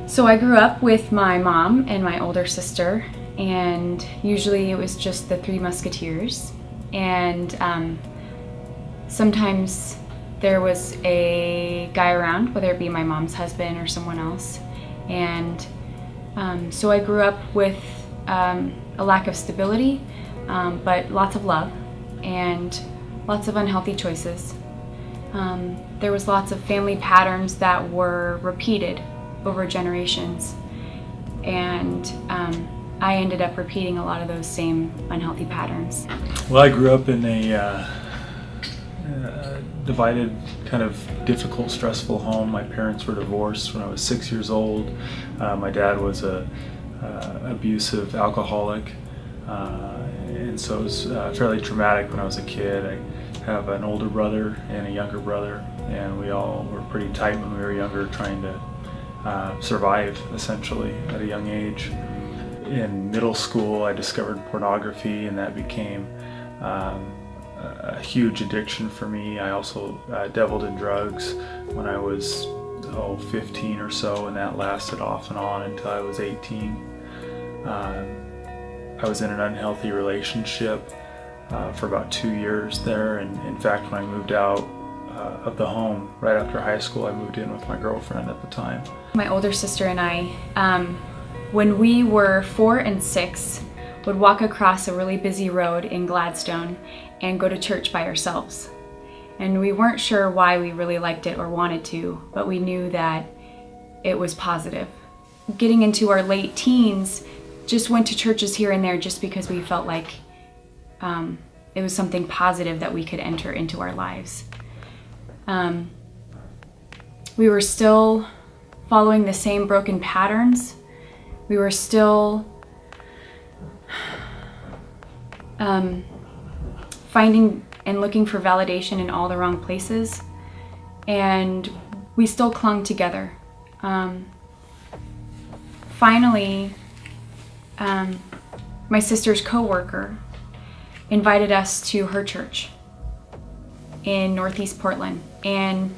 So I grew up with my mom and my older sister, and usually it was just the Three Musketeers. And sometimes there was a guy around, whether it be my mom's husband or someone else. And so I grew up with a lack of stability, but lots of love and lots of unhealthy choices. There was lots of family patterns that were repeated over generations, and I ended up repeating a lot of those same unhealthy patterns. Well, I grew up in a divided, kind of difficult, stressful home. My parents were divorced when I was 6 years old. My dad was a abusive alcoholic, and so it was fairly traumatic when I was a kid. I have an older brother and a younger brother, and we all were pretty tight when we were younger, trying to survive essentially at a young age. In middle school, I discovered pornography, and that became a huge addiction for me. I also dabbled in drugs when I was 15 or so, and that lasted off and on until I was 18. I was in an unhealthy relationship for about 2 years there, and in fact when I moved out of the home right after high school, I moved in with my girlfriend at the time. My older sister and I, when we were 4 and 6, would walk across a really busy road in Gladstone and go to church by ourselves. And we weren't sure why we really liked it or wanted to, but we knew that it was positive. Getting into our late teens, just went to churches here and there just because we felt like it was something positive that we could enter into our lives. We were still following the same broken patterns. We were still finding and looking for validation in all the wrong places, and we still clung together. Finally, my sister's coworker invited us to her church in Northeast Portland, and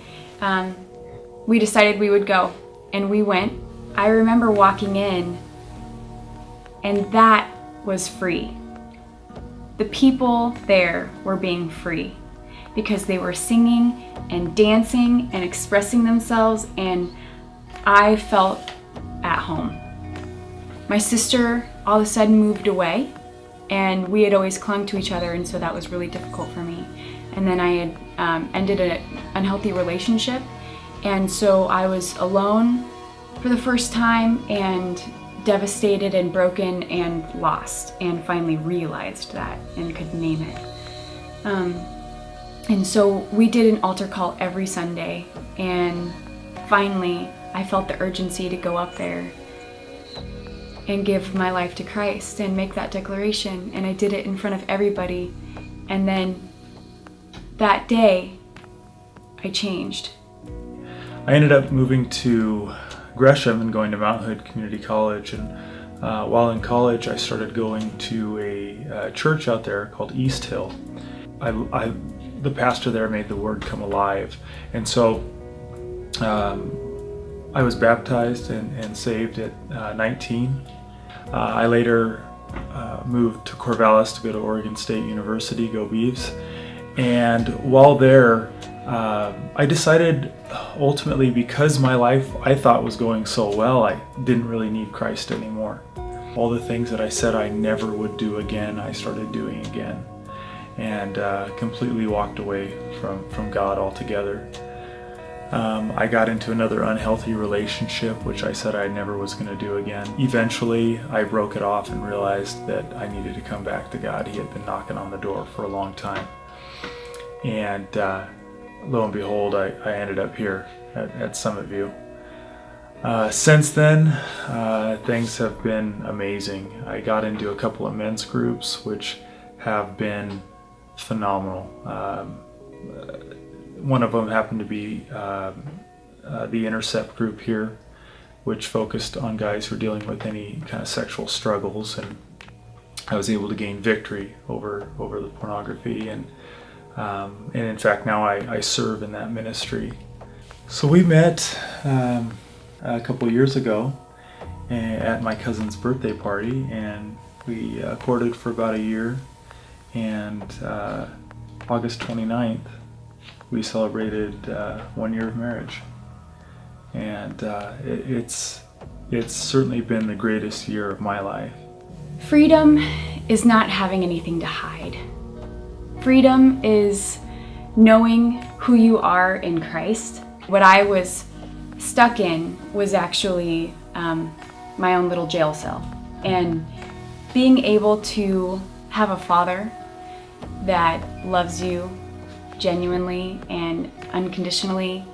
we decided we would go, and we went. I remember walking in, and that was free. The people there were being free because they were singing and dancing and expressing themselves, and I felt at home. My sister all of a sudden moved away, and we had always clung to each other, and so that was really difficult for me. And then I had ended an unhealthy relationship, and so I was alone for the first time, and devastated and broken and lost, and finally realized that and could name it. And so we did an altar call every Sunday, and finally I felt the urgency to go up there and give my life to Christ and make that declaration, and I did it in front of everybody. And then that day I changed. I ended up moving to Gresham and going to Mount Hood Community College, and while in college I started going to a church out there called East Hill. The pastor there made the word come alive, and so I was baptized and saved at 19. I later moved to Corvallis to go to Oregon State University, go Beavs, and while there I decided ultimately, because my life I thought was going so well, I didn't really need Christ anymore. All the things that I said I never would do again, I started doing again, and completely walked away from God altogether. I got into another unhealthy relationship, which I said I never was going to do again. Eventually, I broke it off and realized that I needed to come back to God. He had been knocking on the door for a long time. And lo and behold, I ended up here at Summit View. Since then, things have been amazing. I got into a couple of men's groups, which have been phenomenal. One of them happened to be the Intercept group here, which focused on guys who were dealing with any kind of sexual struggles, and I was able to gain victory over the pornography, and in fact now I serve in that ministry. So we met a couple years ago at my cousin's birthday party, and we courted for about a year, and August 29th we celebrated 1 year of marriage, and it's certainly been the greatest year of my life. Freedom is not having anything to hide. Freedom is knowing who you are in Christ. What I was stuck in was actually my own little jail cell. And being able to have a father that loves you genuinely and unconditionally,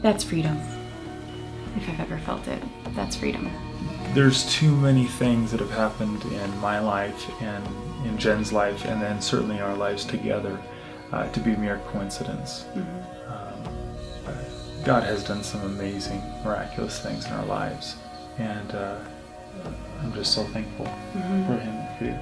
that's freedom. If I've ever felt it, that's freedom. There's too many things that have happened in my life and in Jen's life, and then certainly our lives together, to be mere coincidence. God has done some amazing, miraculous things in our lives, and I'm just so thankful for Him and for you.